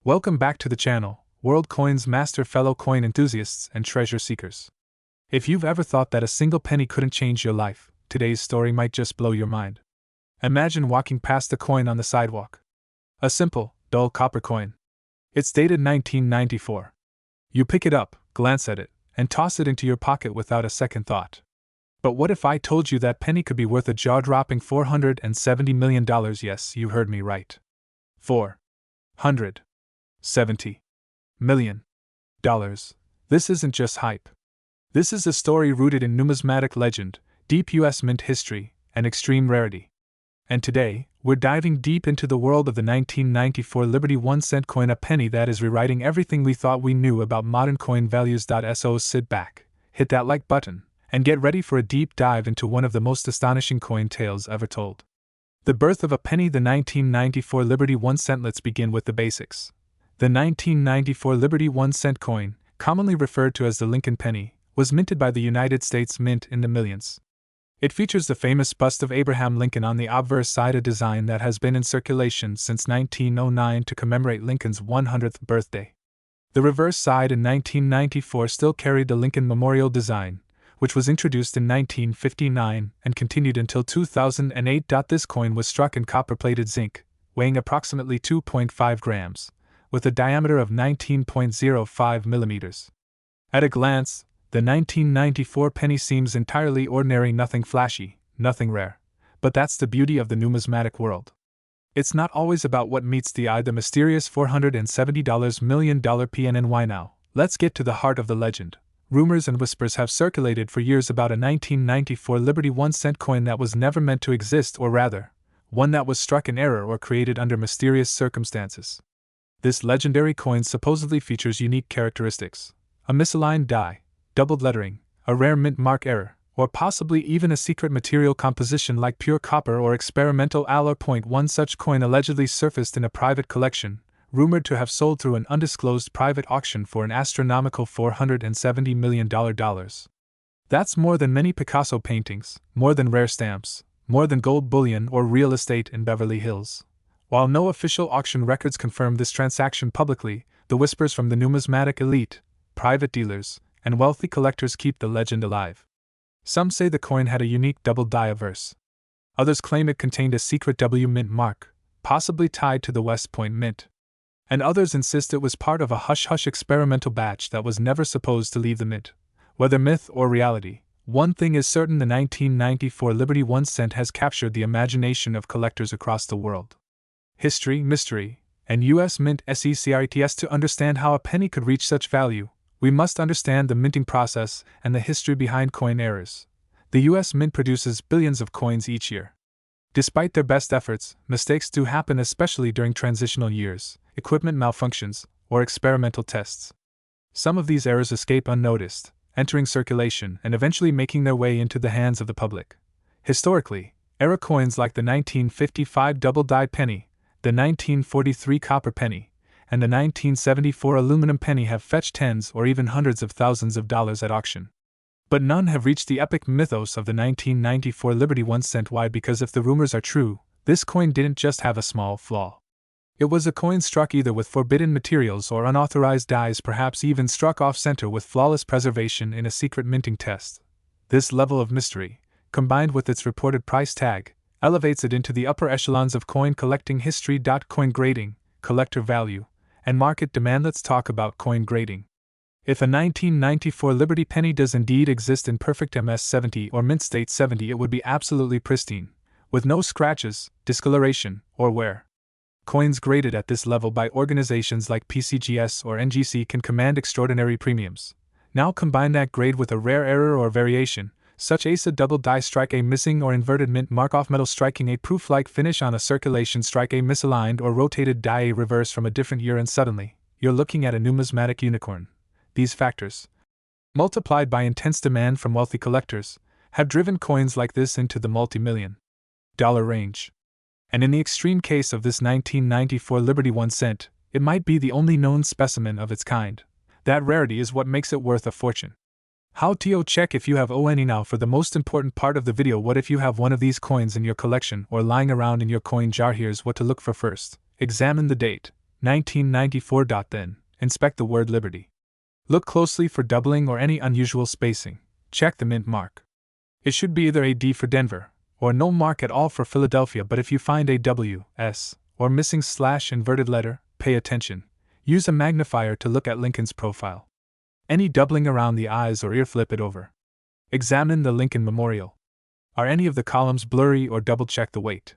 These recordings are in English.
Welcome back to the channel, World Coins Master, fellow coin enthusiasts and treasure seekers. If you've ever thought that a single penny couldn't change your life, today's story might just blow your mind. Imagine walking past a coin on the sidewalk. A simple, dull copper coin. It's dated 1994. You pick it up, glance at it, and toss it into your pocket without a second thought. But what if I told you that penny could be worth a jaw-dropping $470 million? Yes, you heard me right. $470 million. This isn't just hype. This is a story rooted in numismatic legend, deep US mint history, and extreme rarity. And today, we're diving deep into the world of the 1994 Liberty 1-cent coin, a penny that is rewriting everything we thought we knew about modern coin values. So sit back, hit that like button, and get ready for a deep dive into one of the most astonishing coin tales ever told. The birth of a penny, the 1994 Liberty 1-cent. Let's begin with the basics. The 1994 Liberty 1-cent coin, commonly referred to as the Lincoln penny, was minted by the United States Mint in the millions. It features the famous bust of Abraham Lincoln on the obverse side, a design that has been in circulation since 1909 to commemorate Lincoln's 100th birthday. The reverse side in 1994 still carried the Lincoln Memorial design, which was introduced in 1959 and continued until 2008. This coin was struck in copper-plated zinc, weighing approximately 2.5 grams. With a diameter of 19.05 millimeters. At a glance, the 1994 penny seems entirely ordinary, nothing flashy, nothing rare. But that's the beauty of the numismatic world. It's not always about what meets the eye, the mysterious $470 million PNNY. Now, let's get to the heart of the legend. Rumors and whispers have circulated for years about a 1994 Liberty 1-cent coin that was never meant to exist, or rather, one that was struck in error or created under mysterious circumstances. This legendary coin supposedly features unique characteristics: a misaligned die, doubled lettering, a rare mint mark error, or possibly even a secret material composition like pure copper or experimental alloy. One such coin allegedly surfaced in a private collection, rumored to have sold through an undisclosed private auction for an astronomical $470 million. That's more than many Picasso paintings, more than rare stamps, more than gold bullion or real estate in Beverly Hills. While no official auction records confirm this transaction publicly, the whispers from the numismatic elite, private dealers, and wealthy collectors keep the legend alive. Some say the coin had a unique double die averse. Others claim it contained a secret W mint mark, possibly tied to the West Point Mint. And others insist it was part of a hush-hush experimental batch that was never supposed to leave the mint. Whether myth or reality, one thing is certain: the 1994 Liberty 1-cent has captured the imagination of collectors across the world. History, mystery, and U.S. Mint secrets. To understand how a penny could reach such value, we must understand the minting process and the history behind coin errors. The U.S. Mint produces billions of coins each year. Despite their best efforts, mistakes do happen, especially during transitional years, equipment malfunctions, or experimental tests. Some of these errors escape unnoticed, entering circulation and eventually making their way into the hands of the public. Historically, error coins like the 1955 double-die penny, the 1943 copper penny, and the 1974 aluminum penny have fetched tens or even hundreds of thousands of dollars at auction. But none have reached the epic mythos of the 1994 Liberty 1-cent. Why? Because if the rumors are true, this coin didn't just have a small flaw. It was a coin struck either with forbidden materials or unauthorized dies, perhaps even struck off-center with flawless preservation in a secret minting test. This level of mystery, combined with its reported price tag, elevates it into the upper echelons of coin collecting history. Coin grading, collector value, and market demand. Let's talk about coin grading. If a 1994 Liberty penny does indeed exist in perfect MS-70 or mint state 70, it would be absolutely pristine, with no scratches, discoloration, or wear. Coins graded at this level by organizations like PCGS or NGC can command extraordinary premiums. Now combine that grade with a rare error or variation, such as a double die strike, a missing or inverted mint mark off metal, striking a proof-like finish on a circulation strike, a misaligned or rotated die, a reverse from a different year, and suddenly, you're looking at a numismatic unicorn. These factors, multiplied by intense demand from wealthy collectors, have driven coins like this into the multi-million dollar range. And in the extreme case of this 1994 Liberty 1-cent, it might be the only known specimen of its kind. That rarity is what makes it worth a fortune. How to check if you have ONE. Now for the most important part of the video: what if you have one of these coins in your collection or lying around in your coin jar? Here's what to look for. First, examine the date. 1994. Then, inspect the word Liberty. Look closely for doubling or any unusual spacing. Check the mint mark. It should be either a D for Denver, or no mark at all for Philadelphia, but if you find a W, S, or missing slash inverted letter, pay attention. Use a magnifier to look at Lincoln's profile. Any doubling around the eyes or ear, flip it over. Examine the Lincoln Memorial. Are any of the columns blurry, or double-check the weight?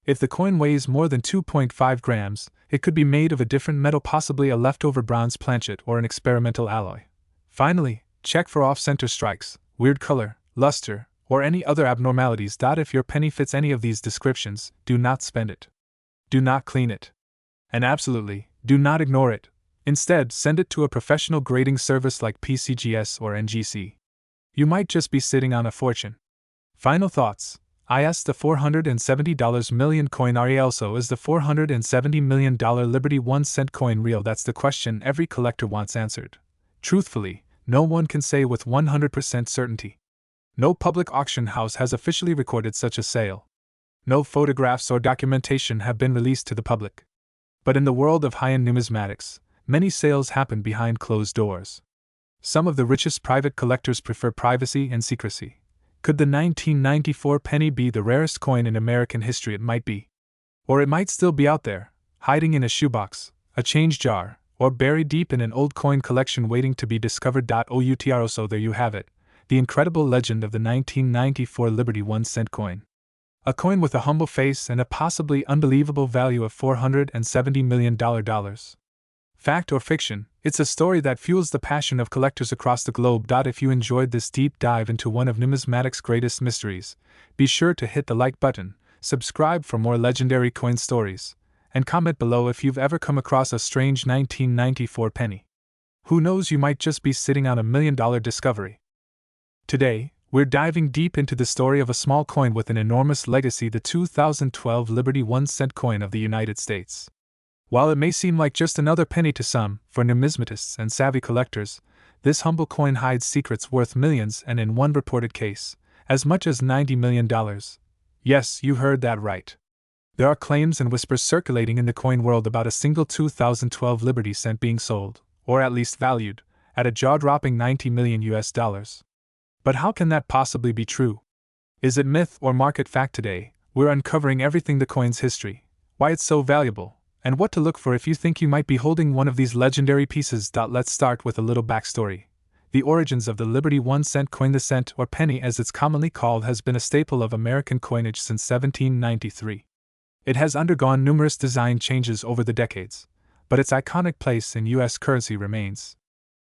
If the coin weighs more than 2.5 grams, it could be made of a different metal, possibly a leftover bronze planchet or an experimental alloy. Finally, check for off-center strikes, weird color, luster, or any other abnormalities. If your penny fits any of these descriptions, do not spend it. Do not clean it. And absolutely, do not ignore it. Instead, send it to a professional grading service like PCGS or NGC. You might just be sitting on a fortune. Final thoughts. Is the $470 million coin real? Also, is the $470 million Liberty 1 cent coin real? That's the question every collector wants answered. Truthfully, no one can say with 100% certainty. No public auction house has officially recorded such a sale. No photographs or documentation have been released to the public. But in the world of high-end numismatics, many sales happen behind closed doors. Some of the richest private collectors prefer privacy and secrecy. Could the 1994 penny be the rarest coin in American history? It might be. Or it might still be out there, hiding in a shoebox, a change jar, or buried deep in an old coin collection waiting to be discovered. So there you have it, the incredible legend of the 1994 Liberty 1 cent coin. A coin with a humble face and a possibly unbelievable value of $470 million. Fact or fiction, it's a story that fuels the passion of collectors across the globe. If you enjoyed this deep dive into one of numismatics' greatest mysteries, be sure to hit the like button, subscribe for more legendary coin stories, and comment below if you've ever come across a strange 1994 penny. Who knows, you might just be sitting on $1 million discovery. Today, we're diving deep into the story of a small coin with an enormous legacy, the 2012 Liberty 1 cent coin of the United States. While it may seem like just another penny to some, for numismatists and savvy collectors, this humble coin hides secrets worth millions, and in one reported case, as much as $90 million. Yes, you heard that right. There are claims and whispers circulating in the coin world about a single 2012 Liberty cent being sold, or at least valued, at a jaw-dropping $90 million. But how can that possibly be true? Is it myth or market fact? Today, we're uncovering everything: the coin's history, why it's so valuable, and what to look for if you think you might be holding one of these legendary pieces. Let's start with a little backstory. The origins of the Liberty 1 cent coin. The cent, or penny as it's commonly called, has been a staple of American coinage since 1793. It has undergone numerous design changes over the decades, but its iconic place in U.S. currency remains.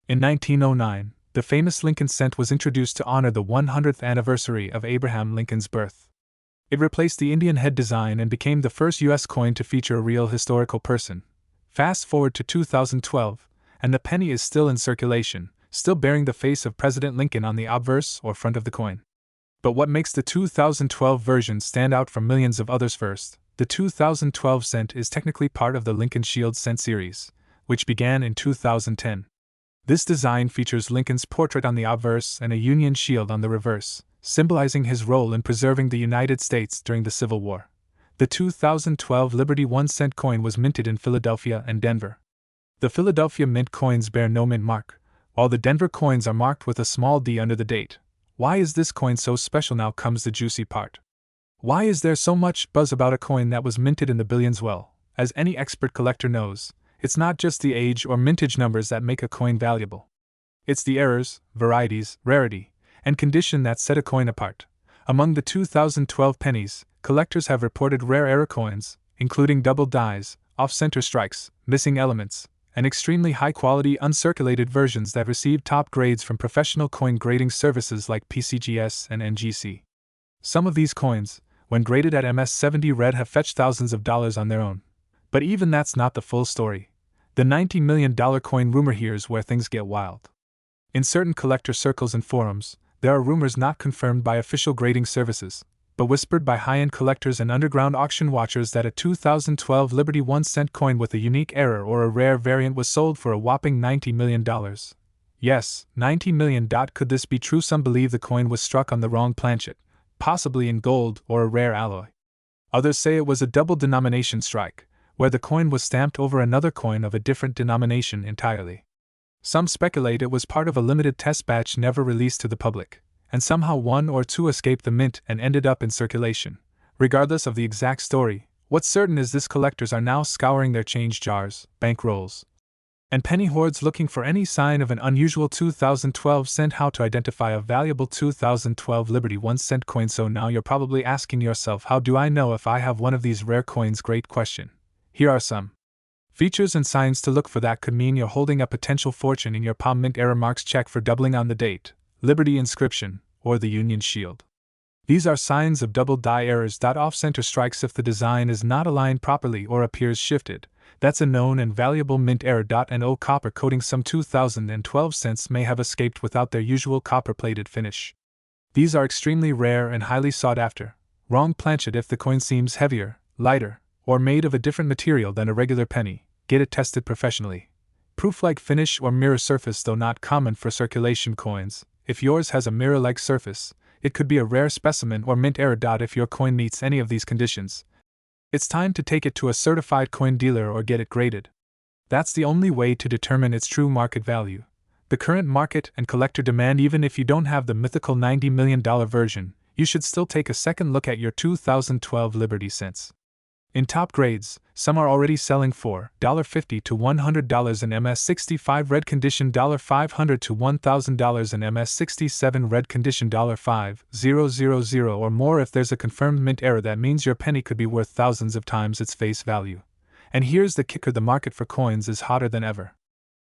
In 1909, the famous Lincoln cent was introduced to honor the 100th anniversary of Abraham Lincoln's birth. It replaced the Indian head design and became the first U.S. coin to feature a real historical person. Fast forward to 2012, and the penny is still in circulation, still bearing the face of President Lincoln on the obverse or front of the coin. But what makes the 2012 version stand out from millions of others? First, the 2012 cent is technically part of the Lincoln Shield cent series, which began in 2010. This design features Lincoln's portrait on the obverse and a Union shield on the reverse, symbolizing his role in preserving the United States during the Civil War. The 2012 Liberty 1 cent coin was minted in Philadelphia and Denver. The Philadelphia mint coins bear no mint mark, while the Denver coins are marked with a small d under the date. Why is this coin so special? Now comes the juicy part. Why is there so much buzz about a coin that was minted in the billions? Well, as any expert collector knows, it's not just the age or mintage numbers that make a coin valuable. It's the errors, varieties, rarity, and condition that set a coin apart. Among the 2012 pennies, collectors have reported rare error coins, including double dies, off-center strikes, missing elements, and extremely high-quality uncirculated versions that received top grades from professional coin grading services like PCGS and NGC. Some of these coins, when graded at MS-70 red, have fetched thousands of dollars on their own. But even that's not the full story. The $90 million coin rumor, here's where things get wild. In certain collector circles and forums, there are rumors not confirmed by official grading services, but whispered by high-end collectors and underground auction watchers that a 2012 Liberty 1 cent coin with a unique error or a rare variant was sold for a whopping $90 million. Yes, $90 million. Could this be true? Some believe the coin was struck on the wrong planchet, possibly in gold or a rare alloy. Others say it was a double denomination strike, where the coin was stamped over another coin of a different denomination entirely. Some speculate it was part of a limited test batch never released to the public, and somehow one or two escaped the mint and ended up in circulation. Regardless of the exact story, what's certain is this collectors are now scouring their change jars, bank rolls, and penny hoards looking for any sign of an unusual 2012 cent. How to identify a valuable 2012 Liberty 1 cent coin. So now you're probably asking yourself, how do I know if I have one of these rare coins? Great question. Here are some features and signs to look for that could mean you're holding a potential fortune in your palm. Mint error marks check for doubling on the date, Liberty inscription, or the Union shield. These are signs of double die errors. Off-center strikes if the design is not aligned properly or appears shifted. That's a known and valuable mint error. No copper coating. Some 2012 cents may have escaped without their usual copper-plated finish. These are extremely rare and highly sought after. Wrong planchet if the coin seems heavier, lighter, or made of a different material than a regular penny. Get it tested professionally. Proof-like finish or mirror surface. Though not common for circulation coins, if yours has a mirror-like surface, it could be a rare specimen or mint error. If your coin meets any of these conditions, it's time to take it to a certified coin dealer or get it graded. That's the only way to determine its true market value. The current market and collector demand. Even if you don't have the mythical $90 million version, you should still take a second look at your 2012 Liberty cents. In top grades, some are already selling for $50 to $100 in MS65 red condition, $500 to $1,000 in MS67 red condition, $5,000 or more. If there's a confirmed mint error, that means your penny could be worth thousands of times its face value. And here's the kicker: the market for coins is hotter than ever.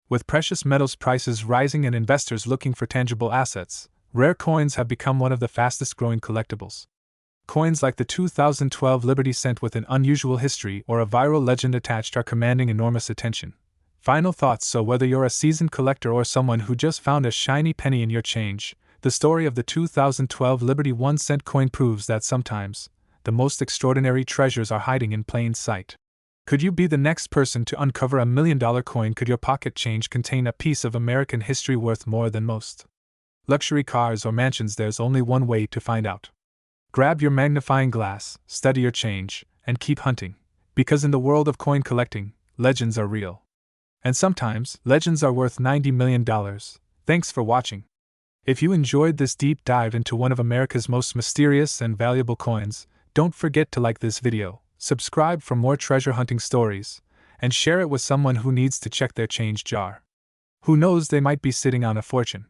With precious metals prices rising and investors looking for tangible assets, rare coins have become one of the fastest growing collectibles. Coins like the 2012 Liberty cent with an unusual history or a viral legend attached are commanding enormous attention. Final thoughts. So whether you're a seasoned collector or someone who just found a shiny penny in your change, the story of the 2012 Liberty 1 cent coin proves that sometimes the most extraordinary treasures are hiding in plain sight. Could you be the next person to uncover $1 million coin? Could your pocket change contain a piece of American history worth more than most luxury cars or mansions? There's only one way to find out. Grab your magnifying glass, study your change, and keep hunting. Because in the world of coin collecting, legends are real. And sometimes, legends are worth $90 million. Thanks for watching. If you enjoyed this deep dive into one of America's most mysterious and valuable coins, don't forget to like this video, subscribe for more treasure hunting stories, and share it with someone who needs to check their change jar. Who knows, they might be sitting on a fortune.